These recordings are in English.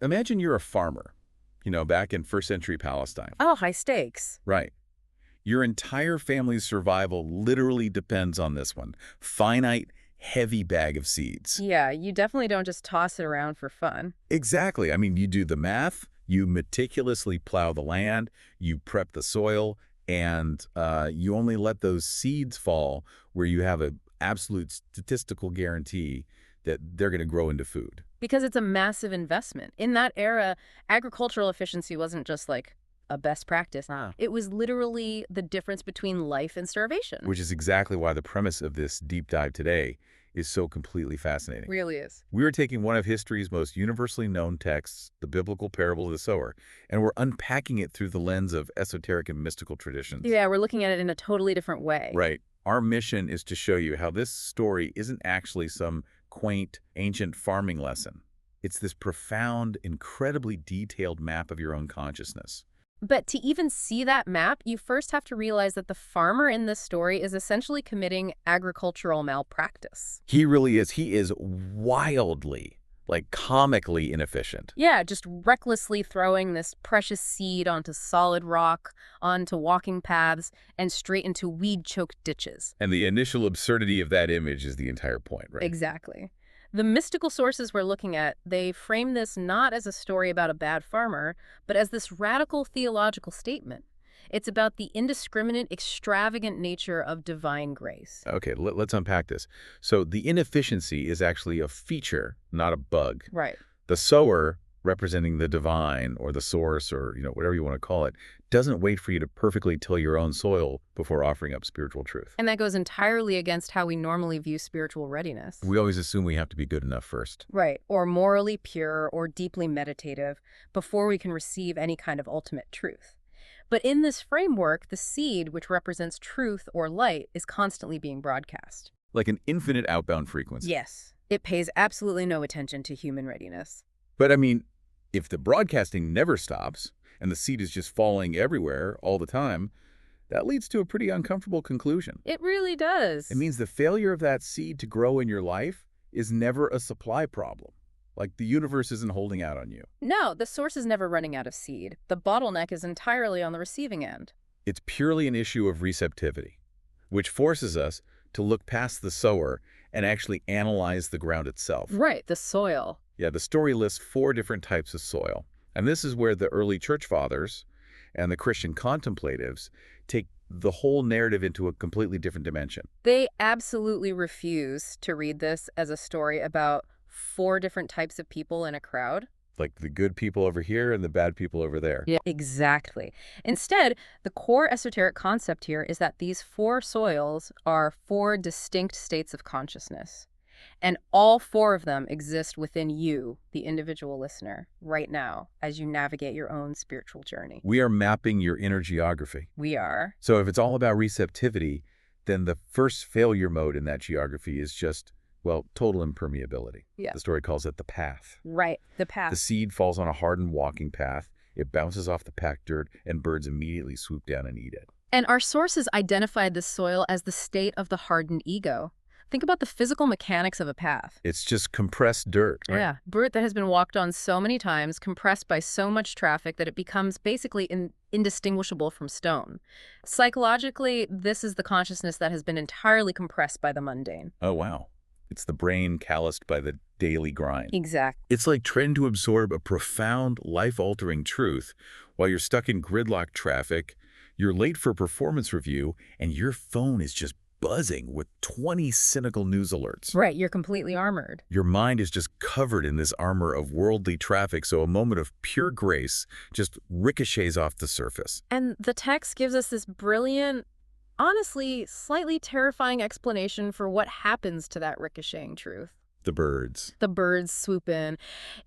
Imagine you're a farmer, back in first century Palestine. Oh, high stakes. Right. Your entire family's survival literally depends on this one finite, heavy bag of seeds. Yeah, you definitely don't just toss it around for fun. Exactly. I mean, you do the math, you meticulously plow the land, you prep the soil, and you only let those seeds fall where you have an absolute statistical guarantee that they're going to grow into food. Because it's a massive investment. In that era, agricultural efficiency wasn't just like a best practice. It was literally the difference between life and starvation. Which is exactly why the premise of this deep dive today is so completely fascinating. Really is. We are taking one of history's most universally known texts, the biblical parable of the sower, and we're unpacking it through the lens of esoteric and mystical traditions. Yeah, we're looking at it in a totally different way. Right. Our mission is to show you how this story isn't actually some quaint, ancient farming lesson. It's this profound, incredibly detailed map of your own consciousness. But to even see that map, you first have to realize that the farmer in this story is essentially committing agricultural malpractice. He really is. He is wildly, comically inefficient. Yeah, just recklessly throwing this precious seed onto solid rock, onto walking paths, and straight into weed-choked ditches. And the initial absurdity of that image is the entire point, right? Exactly. The mystical sources we're looking at, they frame this not as a story about a bad farmer, but as this radical theological statement. It's about the indiscriminate, extravagant nature of divine grace. Okay, let's unpack this. So the inefficiency is actually a feature, not a bug. Right. The sower, representing the divine or the source or whatever you want to call it, doesn't wait for you to perfectly till your own soil before offering up spiritual truth. And that goes entirely against how we normally view spiritual readiness. We always assume we have to be good enough first. Right, or morally pure or deeply meditative before we can receive any kind of ultimate truth. But in this framework, the seed, which represents truth or light, is constantly being broadcast. Like an infinite outbound frequency. Yes. It pays absolutely no attention to human readiness. But I mean, if the broadcasting never stops and the seed is just falling everywhere all the time, that leads to a pretty uncomfortable conclusion. It really does. It means the failure of that seed to grow in your life is never a supply problem. Like the universe isn't holding out on you. No, the source is never running out of seed. The bottleneck is entirely on the receiving end. It's purely an issue of receptivity, which forces us to look past the sower and actually analyze the ground itself. Right, the soil. Yeah, the story lists 4 different types of soil. And this is where the early church fathers and the Christian contemplatives take the whole narrative into a completely different dimension. They absolutely refuse to read this as a story about 4 different types of people in a crowd. Like the good people over here and the bad people over there. Yeah, exactly. Instead, the core esoteric concept here is that these 4 soils are 4 distinct states of consciousness. And all 4 of them exist within you, the individual listener, right now, as you navigate your own spiritual journey. We are mapping your inner geography. We are. So if it's all about receptivity, then the first failure mode in that geography is just, well, total impermeability. Yeah. The story calls it the path. Right, the path. The seed falls on a hardened walking path. It bounces off the packed dirt, and birds immediately swoop down and eat it. And our sources identified this soil as the state of the hardened ego. Think about the physical mechanics of a path. It's just compressed dirt. Right? Yeah, dirt that has been walked on so many times, compressed by so much traffic that it becomes basically indistinguishable from stone. Psychologically, this is the consciousness that has been entirely compressed by the mundane. Oh, wow. It's the brain calloused by the daily grind. Exactly. It's like trying to absorb a profound, life-altering truth while you're stuck in gridlock traffic, you're late for a performance review, and your phone is just buzzing with 20 cynical news alerts. Right, you're completely armored. Your mind is just covered in this armor of worldly traffic, so a moment of pure grace just ricochets off the surface. And the text gives us this brilliant, honestly, slightly terrifying explanation for what happens to that ricocheting truth. The birds. The birds swoop in.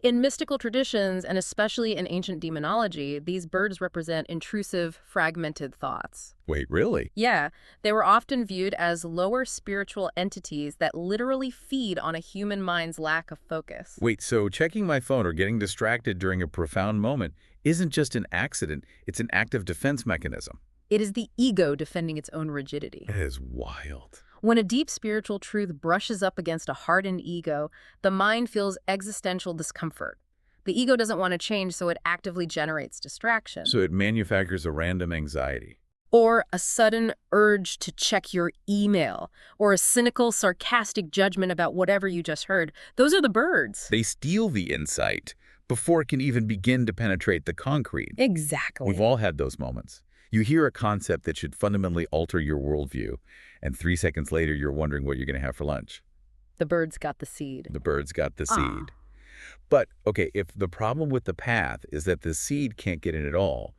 In mystical traditions, and especially in ancient demonology, these birds represent intrusive, fragmented thoughts. Wait, really? Yeah, they were often viewed as lower spiritual entities that literally feed on a human mind's lack of focus. Wait, so checking my phone or getting distracted during a profound moment isn't just an accident, it's an active defense mechanism. It is the ego defending its own rigidity. It is wild. When a deep spiritual truth brushes up against a hardened ego, the mind feels existential discomfort. The ego doesn't want to change, so it actively generates distraction. So it manufactures a random anxiety. Or a sudden urge to check your email, or a cynical, sarcastic judgment about whatever you just heard. Those are the birds. They steal the insight before it can even begin to penetrate the concrete. We've Exactly. all had those moments. You hear a concept that should fundamentally alter your worldview, and 3 seconds later you're wondering what you're going to have for lunch. The birds got the seed. The bird's got the Ah. seed. But, okay, if the problem with the path is that the seed can't get in at all,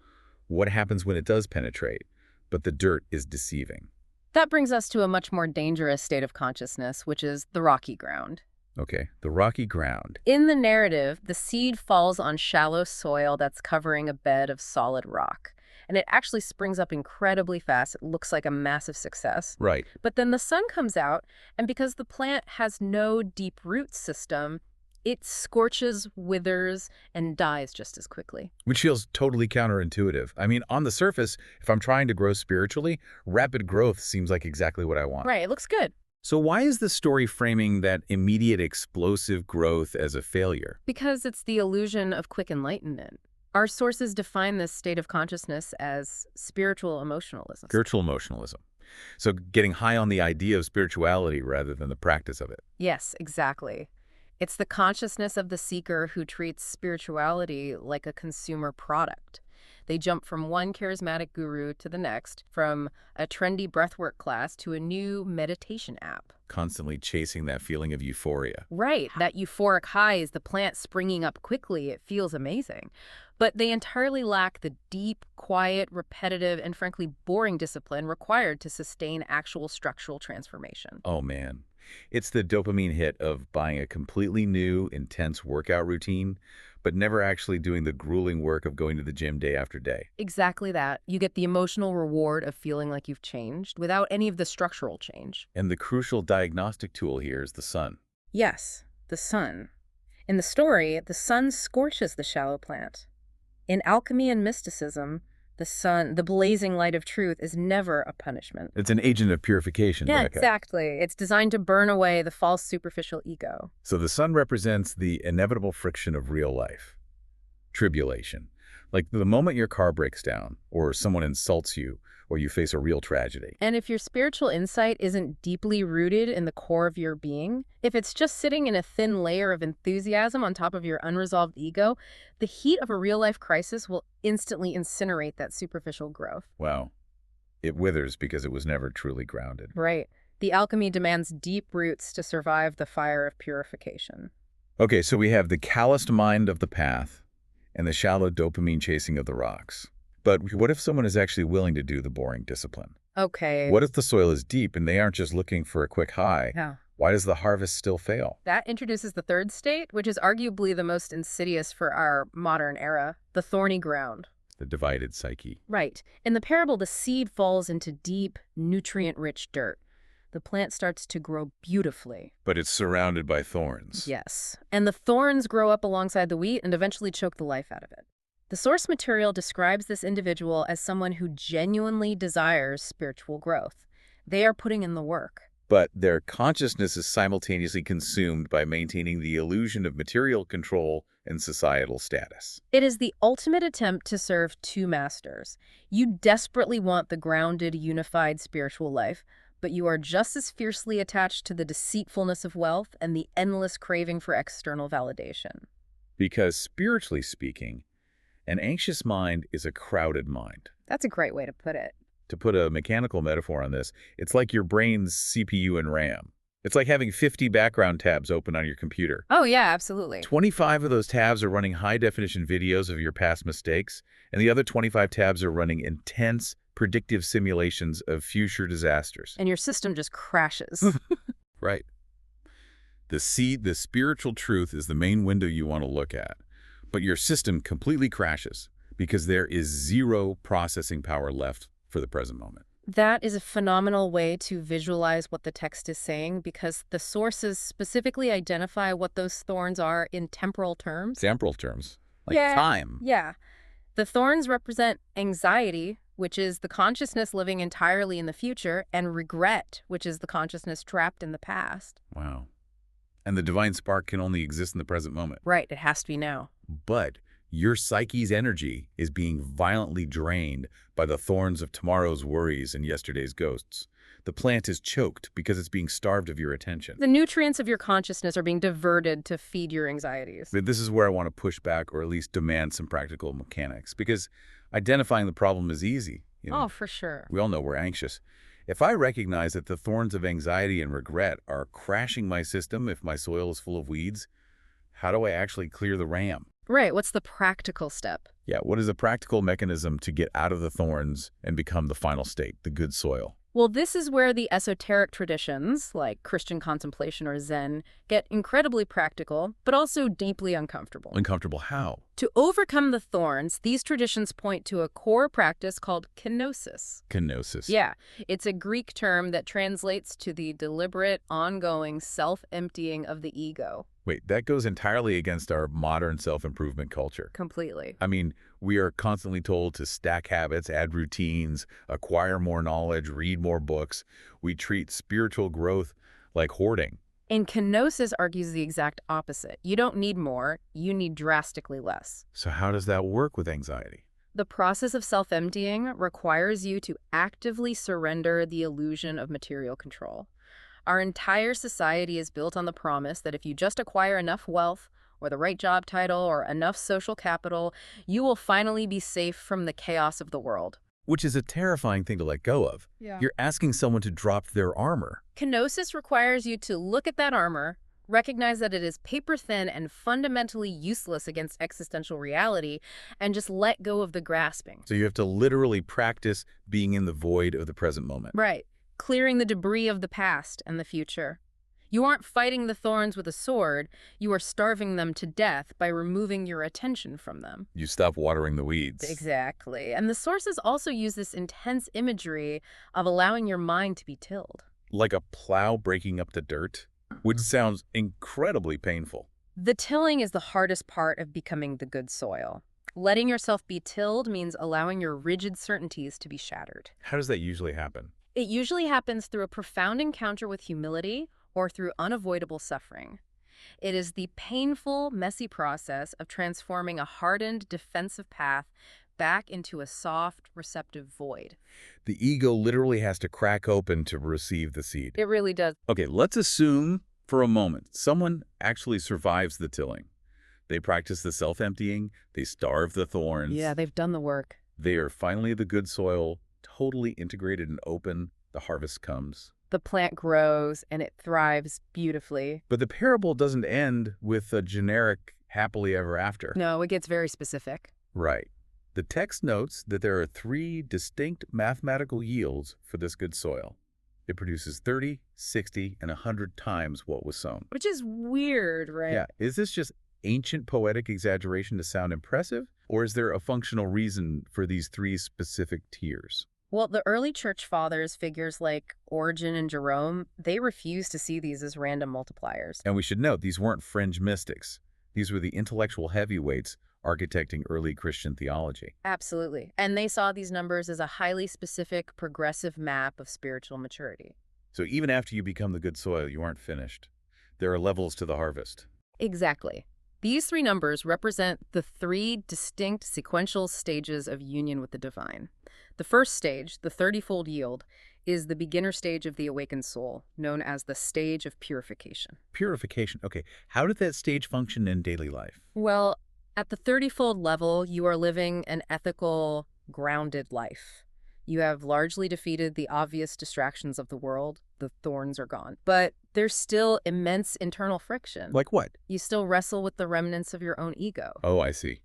what happens when it does penetrate, but the dirt is deceiving? That brings us to a much more dangerous state of consciousness, which is the rocky ground. Okay, the rocky ground. In the narrative, the seed falls on shallow soil that's covering a bed of solid rock. And it actually springs up incredibly fast. It looks like a massive success. Right. But then the sun comes out, and because the plant has no deep root system, it scorches, withers, and dies just as quickly. Which feels totally counterintuitive. I mean, on the surface, if I'm trying to grow spiritually, rapid growth seems like exactly what I want. Right, it looks good. So why is the story framing that immediate explosive growth as a failure? Because it's the illusion of quick enlightenment. Our sources define this state of consciousness as spiritual emotionalism. Spiritual emotionalism. So getting high on the idea of spirituality rather than the practice of it. Yes, exactly. It's the consciousness of the seeker who treats spirituality like a consumer product. They jump from one charismatic guru to the next, from a trendy breathwork class to a new meditation app. Constantly chasing that feeling of euphoria. Right, that euphoric high is the plant springing up quickly. It feels amazing. But they entirely lack the deep, quiet, repetitive, and frankly boring discipline required to sustain actual structural transformation. Oh man. It's the dopamine hit of buying a completely new, intense workout routine, but never actually doing the grueling work of going to the gym day after day. Exactly that. You get the emotional reward of feeling like you've changed without any of the structural change. And the crucial diagnostic tool here is the sun. Yes, the sun. In the story, the sun scorches the shallow plant. In alchemy and mysticism, the sun, the blazing light of truth, is never a punishment. It's an agent of purification, Yeah, Becca. exactly. It's designed to burn away the false superficial ego. So the sun represents the inevitable friction of real life. Tribulation. Like the moment your car breaks down, or someone insults you, or you face a real tragedy. And if your spiritual insight isn't deeply rooted in the core of your being, if it's just sitting in a thin layer of enthusiasm on top of your unresolved ego, the heat of a real-life crisis will instantly incinerate that superficial growth. Wow. It withers because it was never truly grounded. Right. The alchemy demands deep roots to survive the fire of purification. Okay, so we have the calloused mind of the path and the shallow dopamine chasing of the rocks. But what if someone is actually willing to do the boring discipline? Okay. What if the soil is deep and they aren't just looking for a quick high? Yeah. Why does the harvest still fail? That introduces the third state, which is arguably the most insidious for our modern era, the thorny ground. The divided psyche. Right. In the parable, the seed falls into deep, nutrient-rich dirt. The plant starts to grow beautifully. But it's surrounded by thorns. Yes. And the thorns grow up alongside the wheat and eventually choke the life out of it. The source material describes this individual as someone who genuinely desires spiritual growth. They are putting in the work. But their consciousness is simultaneously consumed by maintaining the illusion of material control and societal status. It is the ultimate attempt to serve two masters. You desperately want the grounded, unified spiritual life, but you are just as fiercely attached to the deceitfulness of wealth and the endless craving for external validation. Because spiritually speaking, an anxious mind is a crowded mind. That's a great way to put it. To put a mechanical metaphor on this, it's like your brain's CPU and RAM. It's like having 50 background tabs open on your computer. Oh, yeah, absolutely. 25 of those tabs are running high-definition videos of your past mistakes, and the other 25 tabs are running intense, predictive simulations of future disasters. And your system just crashes. Right. The spiritual truth is the main window you want to look at, but your system completely crashes because there is zero processing power left for the present moment. That is a phenomenal way to visualize what the text is saying because the sources specifically identify what those thorns are in temporal terms. Temporal terms, like Yeah. time. Yeah. The thorns represent anxiety, which is the consciousness living entirely in the future, and regret, which is the consciousness trapped in the past. Wow. And the divine spark can only exist in the present moment. Right, it has to be now. But your psyche's energy is being violently drained by the thorns of tomorrow's worries and yesterday's ghosts. The plant is choked because it's being starved of your attention. The nutrients of your consciousness are being diverted to feed your anxieties. But this is where I want to push back or at least demand some practical mechanics, because identifying the problem is easy. Oh, for sure. We all know we're anxious. If I recognize that the thorns of anxiety and regret are crashing my system if my soil is full of weeds, how do I actually clear the ram? Right, what's the practical step? Yeah, what is a practical mechanism to get out of the thorns and become the final state, the good soil? Well, this is where the esoteric traditions, like Christian contemplation or Zen, get incredibly practical, but also deeply uncomfortable. Uncomfortable how? To overcome the thorns, these traditions point to a core practice called kenosis. Kenosis. Yeah, it's a Greek term that translates to the deliberate, ongoing self-emptying of the ego. Wait, that goes entirely against our modern self-improvement culture. Completely. I mean, we are constantly told to stack habits, add routines, acquire more knowledge, read more books. We treat spiritual growth like hoarding. And kenosis argues the exact opposite. You don't need more, you need drastically less. So how does that work with anxiety? The process of self-emptying requires you to actively surrender the illusion of material control. Our entire society is built on the promise that if you just acquire enough wealth, or the right job title, or enough social capital, you will finally be safe from the chaos of the world. Which is a terrifying thing to let go of. Yeah. You're asking someone to drop their armor. Kenosis requires you to look at that armor, recognize that it is paper-thin and fundamentally useless against existential reality, and just let go of the grasping. So you have to literally practice being in the void of the present moment. Right. Clearing the debris of the past and the future. You aren't fighting the thorns with a sword, you are starving them to death by removing your attention from them. You stop watering the weeds. Exactly. And the sources also use this intense imagery of allowing your mind to be tilled. Like a plow breaking up the dirt, which sounds incredibly painful. The tilling is the hardest part of becoming the good soil. Letting yourself be tilled means allowing your rigid certainties to be shattered. How does that usually happen? It usually happens through a profound encounter with humility or through unavoidable suffering. It is the painful, messy process of transforming a hardened, defensive path back into a soft, receptive void. The ego literally has to crack open to receive the seed. It really does. Okay, let's assume for a moment someone actually survives the tilling. They practice the self-emptying, they starve the thorns. Yeah, they've done the work. They are finally the good soil, totally integrated and open. The harvest comes. The plant grows and it thrives beautifully. But the parable doesn't end with a generic happily ever after. No, it gets very specific. Right. The text notes that there are 3 distinct mathematical yields for this good soil. It produces 30, 60, and 100 times what was sown. Which is weird, right? Yeah. Is this just ancient poetic exaggeration to sound impressive? Or is there a functional reason for these 3 specific tiers? Well, the early church fathers, figures like Origen and Jerome, they refused to see these as random multipliers. And we should note, these weren't fringe mystics. These were the intellectual heavyweights architecting early Christian theology. Absolutely. And they saw these numbers as a highly specific, progressive map of spiritual maturity. So even after you become the good soil, you aren't finished. There are levels to the harvest. Exactly. These 3 numbers represent the 3 distinct sequential stages of union with the divine. The first stage, the 30-fold yield, is the beginner stage of the awakened soul, known as the stage of purification. Purification. Okay, how did that stage function in daily life? Well, at the 30-fold level, you are living an ethical, grounded life. You have largely defeated the obvious distractions of the world. The thorns are gone. But there's still immense internal friction. Like what? You still wrestle with the remnants of your own ego. Oh, I see.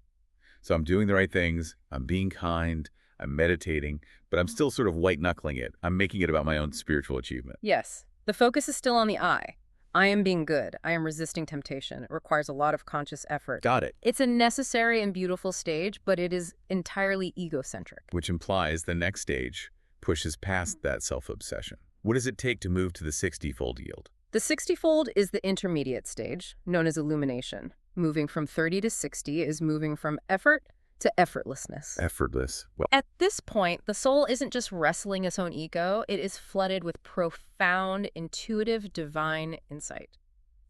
So I'm doing the right things, I'm being kind, I'm meditating, but I'm still sort of white-knuckling it. I'm making it about my own spiritual achievement. Yes. The focus is still on the I. I am being good. I am resisting temptation. It requires a lot of conscious effort. Got it. It's a necessary and beautiful stage, but it is entirely egocentric. Which implies the next stage pushes past that self-obsession. What does it take to move to the 60-fold yield? The 60-fold is the intermediate stage, known as illumination. Moving from 30 to 60 is moving from effort to effortlessness. Effortless. Well, At this point, the soul isn't just wrestling its own ego, it is flooded with profound, intuitive, divine insight.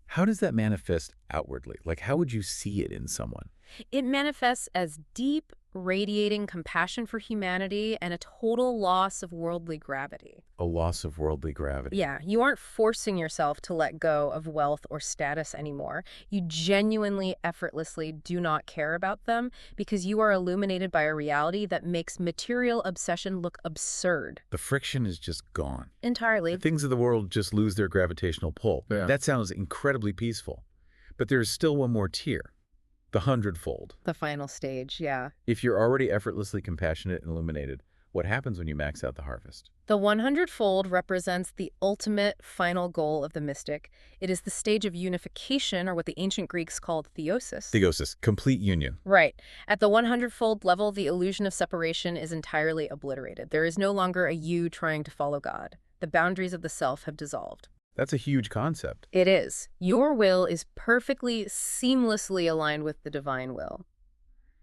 How does that manifest outwardly? Like, how would you see it in someone? It manifests as deep, radiating compassion for humanity and a total loss of worldly gravity. A loss of worldly gravity. Yeah, you aren't forcing yourself to let go of wealth or status anymore. You genuinely, effortlessly do not care about them because you are illuminated by a reality that makes material obsession look absurd. The friction is just gone. The Entirely. things of the world just lose their gravitational pull. Yeah. That sounds incredibly peaceful. But there's still one more tier, the hundredfold. The final stage, yeah. If you're already effortlessly compassionate and illuminated, what happens when you max out the harvest? The 100-fold represents the ultimate final goal of the mystic. It is the stage of unification, or what the ancient Greeks called theosis. Theosis, complete union. Right. At the 100-fold level, the illusion of separation is entirely obliterated. There is no longer a you trying to follow God. The boundaries of the self have dissolved. That's a huge concept. It is. Your will is perfectly, seamlessly aligned with the divine will.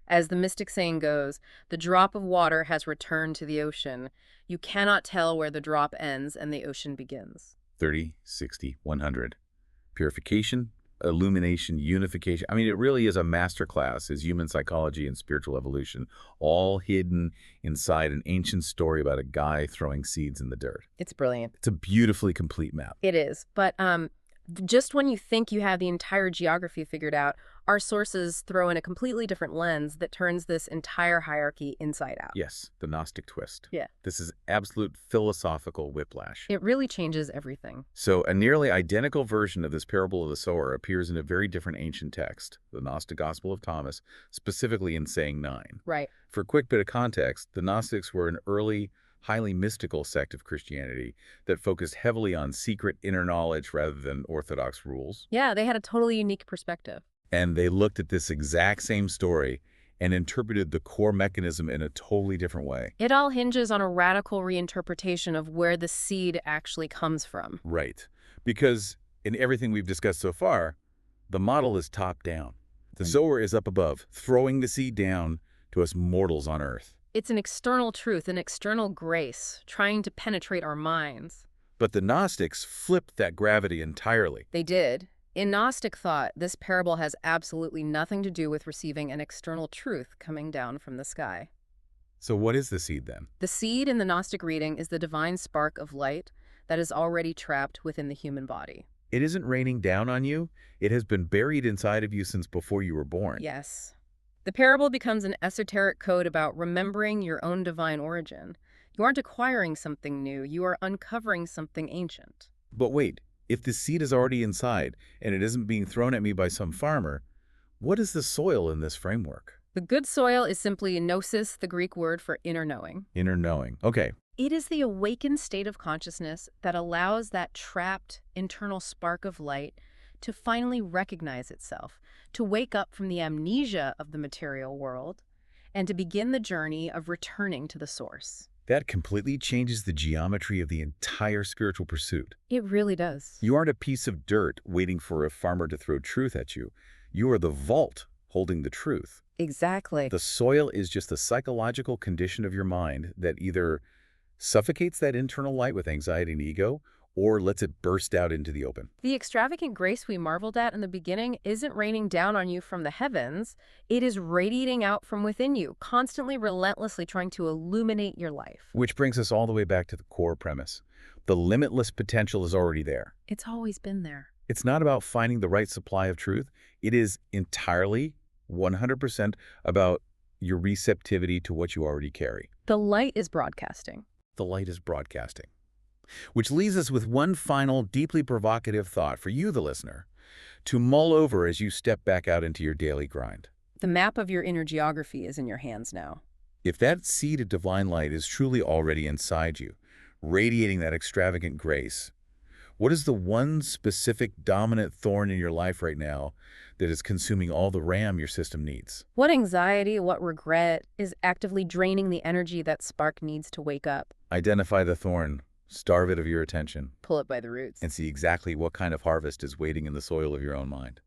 As the mystic saying goes, the drop of water has returned to the ocean. You cannot tell where the drop ends and the ocean begins. 30, 60, 100. Purification, illumination, unification. I mean, it really is a masterclass as human psychology and spiritual evolution, all hidden inside an ancient story about a guy throwing seeds in the dirt. It's brilliant. It's a beautifully complete map. It is. But just when you think you have the entire geography figured out, our sources throw in a completely different lens that turns this entire hierarchy inside out. Yes, the Gnostic twist. Yeah. This is absolute philosophical whiplash. It really changes everything. So a nearly identical version of this parable of the sower appears in a very different ancient text, the Gnostic Gospel of Thomas, specifically in saying 9. Right. For a quick bit of context, the Gnostics were an early, highly mystical sect of Christianity that focused heavily on secret inner knowledge rather than orthodox rules. Yeah, they had a totally unique perspective. And they looked at this exact same story and interpreted the core mechanism in a totally different way. It all hinges on a radical reinterpretation of where the seed actually comes from. Right. Because in everything we've discussed so far, the model is top down. The sower is up above, throwing the seed down to us mortals on earth. It's an external truth, an external grace, trying to penetrate our minds. But the Gnostics flipped that gravity entirely. They did. In Gnostic thought, this parable has absolutely nothing to do with receiving an external truth coming down from the sky. So what is the seed then? The seed in the Gnostic reading is the divine spark of light that is already trapped within the human body. It isn't raining down on you. It has been buried inside of you since before you were born. Yes. The parable becomes an esoteric code about remembering your own divine origin. You aren't acquiring something new, you are uncovering something ancient. But wait, if the seed is already inside and it isn't being thrown at me by some farmer, what is the soil in this framework? The good soil is simply gnosis, the Greek word for inner knowing. Inner knowing. Okay. It is the awakened state of consciousness that allows that trapped internal spark of light to finally recognize itself, to wake up from the amnesia of the material world, and to begin the journey of returning to the source. That completely changes the geometry of the entire spiritual pursuit. It really does. You aren't a piece of dirt waiting for a farmer to throw truth at you. You are the vault holding the truth. Exactly. The soil is just the psychological condition of your mind that either suffocates that internal light with anxiety and ego or lets it burst out into the open. The extravagant grace we marveled at in the beginning isn't raining down on you from the heavens. It is radiating out from within you, constantly, relentlessly trying to illuminate your life. Which brings us all the way back to the core premise. The limitless potential is already there. It's always been there. It's not about finding the right supply of truth. It is entirely, 100% about your receptivity to what you already carry. The light is broadcasting. The light is broadcasting. Which leaves us with one final, deeply provocative thought for you, the listener, to mull over as you step back out into your daily grind. The map of your inner geography is in your hands now. If that seed of divine light is truly already inside you, radiating that extravagant grace, what is the one specific dominant thorn in your life right now that is consuming all the RAM your system needs? What anxiety, what regret is actively draining the energy that spark needs to wake up? Identify the thorn, starve it of your attention, Pull it by the roots. and see exactly what kind of harvest is waiting in the soil of your own mind.